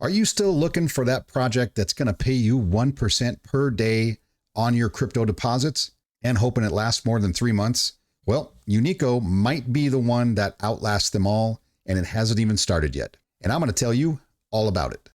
Are you still looking for that project that's going to pay you 1% per day on your crypto deposits and hoping it lasts more than 3 months? Well, Unico might be the one that outlasts them all, and it hasn't even started yet. And I'm going to tell you all about it.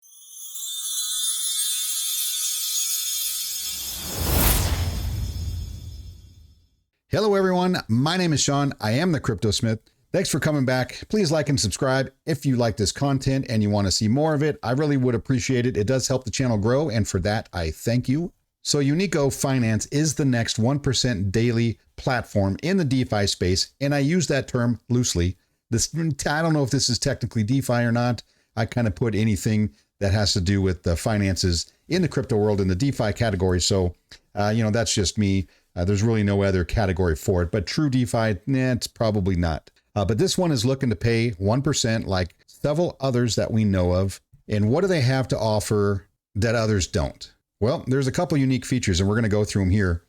Hello, everyone. My name is Sean. I am the Crypto Smith. Thanks for coming back. Please like and subscribe if you like this content and you want to see more of it. I really would appreciate it. It does help the channel grow, and for that, I thank you. So Unico Finance is the next 1% daily platform in the DeFi space, and I use that term loosely. I don't know if this is technically DeFi or not. I kind of put anything that has to do with the finances in the crypto world in the DeFi category. So, that's just me. There's really no other category for it, but true DeFi, it's probably not. But this one is looking to pay 1% like several others that we know of. And what do they have to offer that others don't? Well, there's a couple unique features, and we're going to go through them here.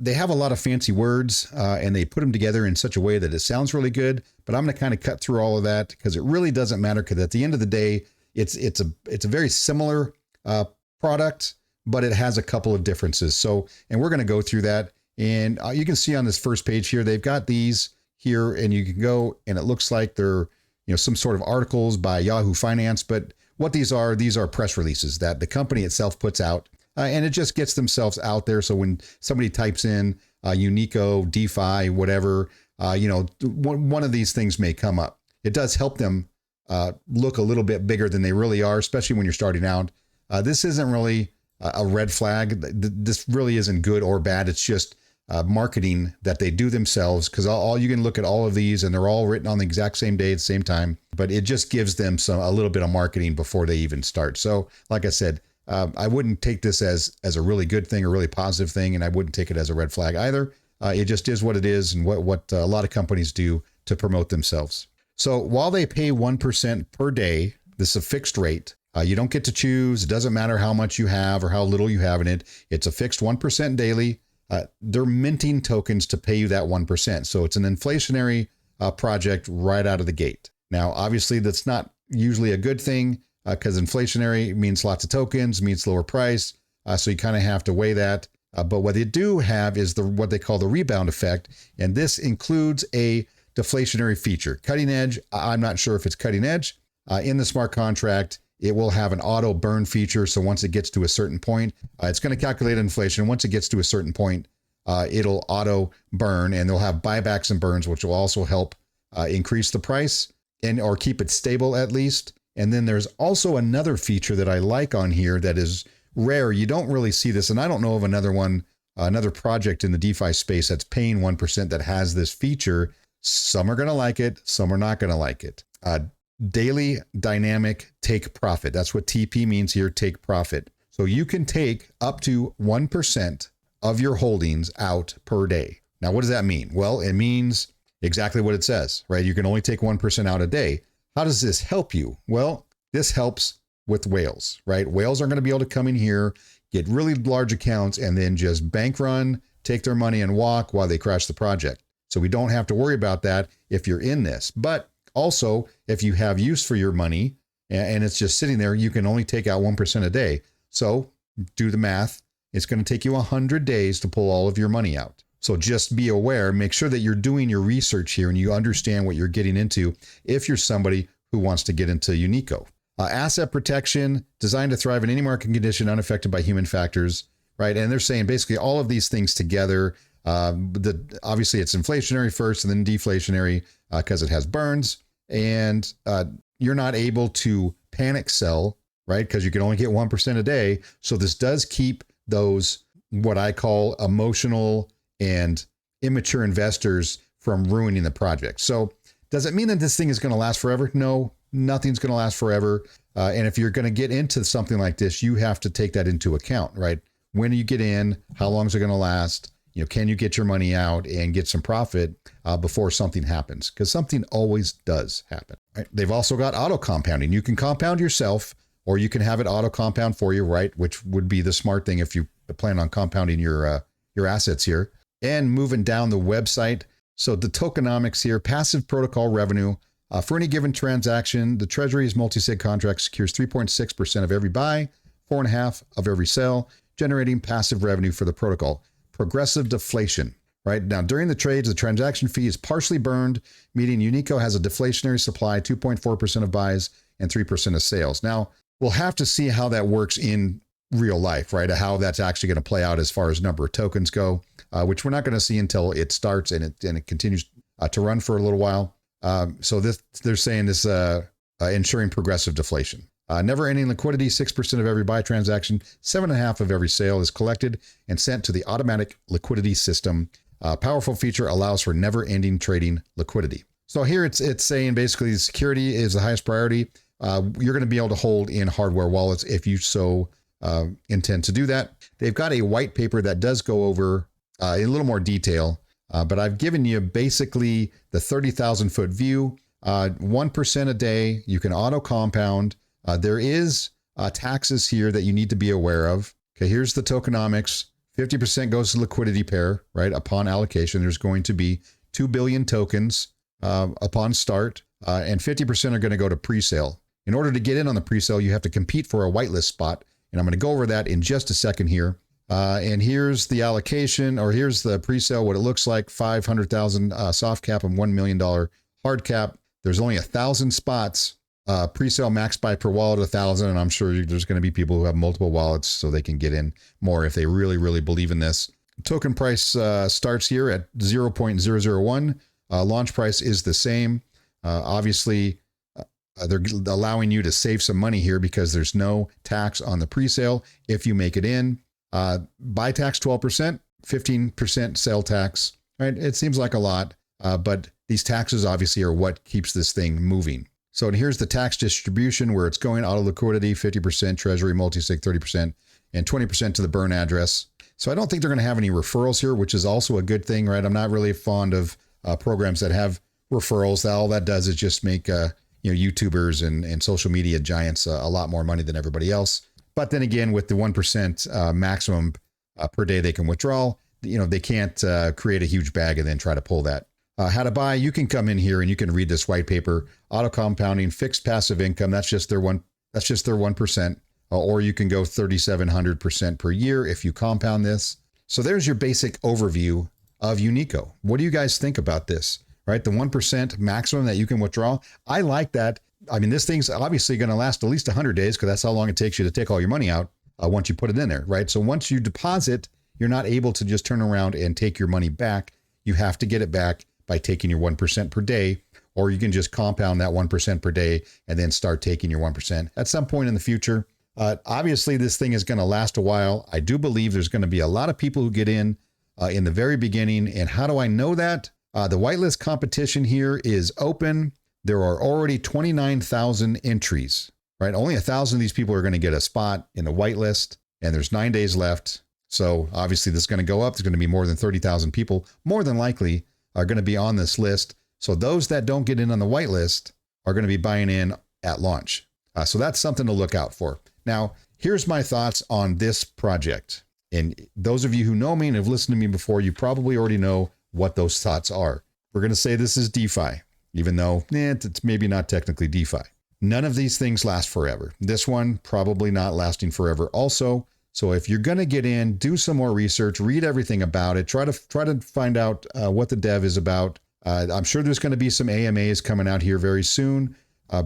They have a lot of fancy words, and they put them together in such a way that it sounds really good. But I'm going to kind of cut through all of that because it really doesn't matter. Because at the end of the day, it's a very similar product, but it has a couple of differences. So, and we're going to go through that. And you can see on this first page here, they've got these here, and you can go, and it looks like they're, some sort of articles by Yahoo Finance. But what these are press releases that the company itself puts out, and it just gets themselves out there. So when somebody types in Unico, DeFi, whatever, one of these things may come up. It does help them look a little bit bigger than they really are, especially when you're starting out. This isn't really a red flag. This really isn't good or bad. It's just marketing that they do themselves, because all you can look at all of these and they're all written on the exact same day at the same time, but it just gives them a little bit of marketing before they even start. So like I said, I wouldn't take this as a really good thing or really positive thing, and I wouldn't take it as a red flag either. It just is what it is, and what a lot of companies do to promote themselves. So while they pay 1% per day, this is a fixed rate. You don't get to choose. It doesn't matter how much you have or how little you have in it. It's a fixed 1% daily. They're minting tokens to pay you that 1%. So it's an inflationary project right out of the gate. Now, obviously, that's not usually a good thing because inflationary means lots of tokens, means lower price. So you kind of have to weigh that. But what they do have is what they call the rebound effect. And this includes a deflationary feature. Cutting edge, I'm not sure if it's cutting edge. In the smart contract, it will have an auto burn feature. So once it gets to a certain point, it's going to calculate inflation. Once it gets to a certain point, it'll auto burn, and they'll have buybacks and burns, which will also help increase the price or keep it stable at least. And then there's also another feature that I like on here that is rare. You don't really see this, and I don't know of another project in the DeFi space that's paying 1% that has this feature. Some are going to like it, some are not going to like it. Daily dynamic take profit. That's what TP means here, take profit. So you can take up to 1% of your holdings out per day. Now, what does that mean? Well, it means exactly what it says, right? You can only take 1% out a day. How does this help you? Well, this helps with whales, right? Whales are going to be able to come in here, get really large accounts, and then just bank run, take their money and walk while they crash the project. So we don't have to worry about that if you're in this. But also, if you have use for your money and it's just sitting there, you can only take out 1% a day. So do the math. It's going to take you 100 days to pull all of your money out. So just be aware, make sure that you're doing your research here and you understand what you're getting into if you're somebody who wants to get into Unico. Asset protection, designed to thrive in any market condition unaffected by human factors, right? And they're saying basically all of these things together. Obviously, it's inflationary first and then deflationary because it has burns. And you're not able to panic sell, right? Because you can only get 1% a day. So this does keep those, what I call emotional and immature investors from ruining the project. So does it mean that this thing is going to last forever? No, nothing's going to last forever. And if you're going to get into something like this, you have to take that into account, right? When do you get in? How long is it going to last? Can you get your money out and get some profit before something happens? Because something always does happen. Right? They've also got auto compounding. You can compound yourself, or you can have it auto compound for you, right? Which would be the smart thing if you plan on compounding your assets here. And moving down the website. So the tokenomics here, passive protocol revenue For any given transaction, the Treasury's multi-sig contract secures 3.6% of every buy, 4.5% of every sell, generating passive revenue for the protocol. Progressive deflation. Right now, during the trades, the transaction fee is partially burned, meaning Unico has a deflationary supply, 2.4% of buys and 3% of sales. Now, we'll have to see how that works in real life, right? How that's actually going to play out as far as number of tokens go, which we're not going to see until it starts and it continues to run for a little while. So they're saying this ensuring progressive deflation. Never-ending liquidity, 6% of every buy transaction, 7.5% of every sale is collected and sent to the automatic liquidity system. Powerful feature allows for never-ending trading liquidity. So here it's saying basically security is the highest priority. You're going to be able to hold in hardware wallets if you so intend to do that. They've got a white paper that does go over in a little more detail, but I've given you basically the 30,000 foot view. 1% a day. You can auto compound. There is taxes here that you need to be aware of. Okay, here's the tokenomics. 50% goes to liquidity pair, right? Upon allocation, there's going to be 2 billion tokens upon start, and 50% are going to go to pre-sale. In order to get in on the pre-sale, you have to compete for a whitelist spot, and I'm going to go over that in just a second here. And here's the allocation, or here's the pre-sale, what it looks like: 500,000 soft cap and $1 million hard cap. There's only 1,000 spots. Pre-sale max buy per wallet 1,000, and I'm sure there's going to be people who have multiple wallets so they can get in more if they really, really believe in this. Token price starts here at 0.001. Launch price is the same. Obviously, they're allowing you to save some money here because there's no tax on the pre-sale if you make it in. Buy tax 12%, 15% sale tax. Right? It seems like a lot, but these taxes obviously are what keeps this thing moving. So here's the tax distribution where it's going: auto liquidity, 50%, treasury, multi-sig, 30%, and 20% to the burn address. So I don't think they're going to have any referrals here, which is also a good thing, right? I'm not really fond of programs that have referrals. All that does is just make YouTubers and social media giants a lot more money than everybody else. But then again, with the 1% maximum per day they can withdraw, they can't create a huge bag and then try to pull that. How to buy, you can come in here and you can read this white paper. Auto compounding, fixed passive income, that's just their 1%. Or you can go 3,700% per year if you compound this. So there's your basic overview of Unico. What do you guys think about this? Right, the 1% maximum that you can withdraw. I like that. I mean, this thing's obviously going to last at least 100 days because that's how long it takes you to take all your money out once you put it in there, right? So once you deposit, you're not able to just turn around and take your money back. You have to get it back by taking your 1% per day, or you can just compound that 1% per day and then start taking your 1% at some point in the future. Obviously, this thing is going to last a while. I do believe there's going to be a lot of people who get in the very beginning. And how do I know that? The whitelist competition here is open. There are already 29,000 entries, right? Only 1,000 of these people are going to get a spot in the whitelist, and there's 9 days left. So obviously this is going to go up. There's going to be more than 30,000 people, more than likely, are going to be on this list. So those that don't get in on the whitelist are going to be buying in at launch. So that's something to look out for. Now, here's my thoughts on this project. And those of you who know me and have listened to me before, you probably already know what those thoughts are. We're going to say this is DeFi, even though it's maybe not technically DeFi. None of these things last forever. This one probably not lasting forever also. So if you're going to get in, do some more research, read everything about it, try to find out what the dev is about. I'm sure there's going to be some AMAs coming out here very soon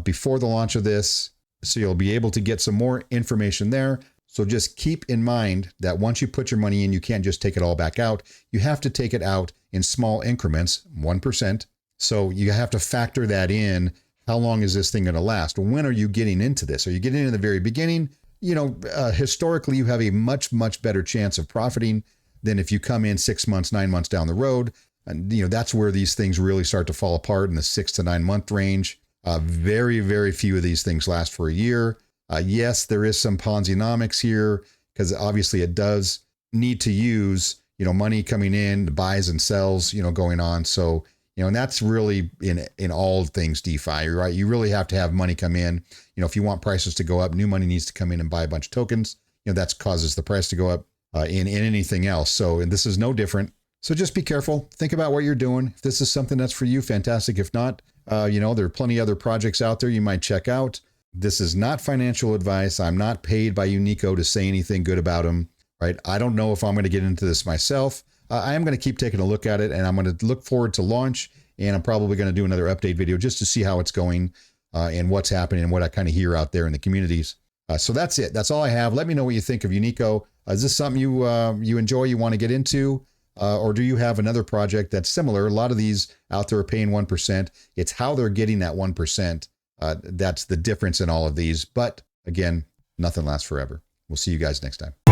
before the launch of this. So you'll be able to get some more information there. So just keep in mind that once you put your money in, you can't just take it all back out. You have to take it out in small increments, 1%. So you have to factor that in. How long is this thing going to last? When are you getting into this? Are you getting in the very beginning? Historically, you have a much, much better chance of profiting than if you come in 6 months, 9 months down the road. And, that's where these things really start to fall apart in the 6 to 9 month range. Very, very few of these things last for a year. Yes, there is some Ponzi-nomics here because obviously it does need to use, money coming in, the buys and sells, going on. So, and that's really in all things DeFi, right? You really have to have money come in. If you want prices to go up, new money needs to come in and buy a bunch of tokens. That causes the price to go up in anything else. So, and this is no different. So just be careful. Think about what you're doing. If this is something that's for you, fantastic. If not, There are plenty of other projects out there you might check out. This is not financial advice. I'm not paid by Unico to say anything good about them, right? I don't know if I'm going to get into this myself. I am going to keep taking a look at it, and I'm going to look forward to launch, and I'm probably going to do another update video just to see how it's going and what's happening and what I kind of hear out there in the communities. So that's it. That's all I have. Let me know what you think of Unico. Is this something you enjoy, you want to get into? Or do you have another project that's similar? A lot of these out there are paying 1%. It's how they're getting that 1%. That's the difference in all of these. But again, nothing lasts forever. We'll see you guys next time.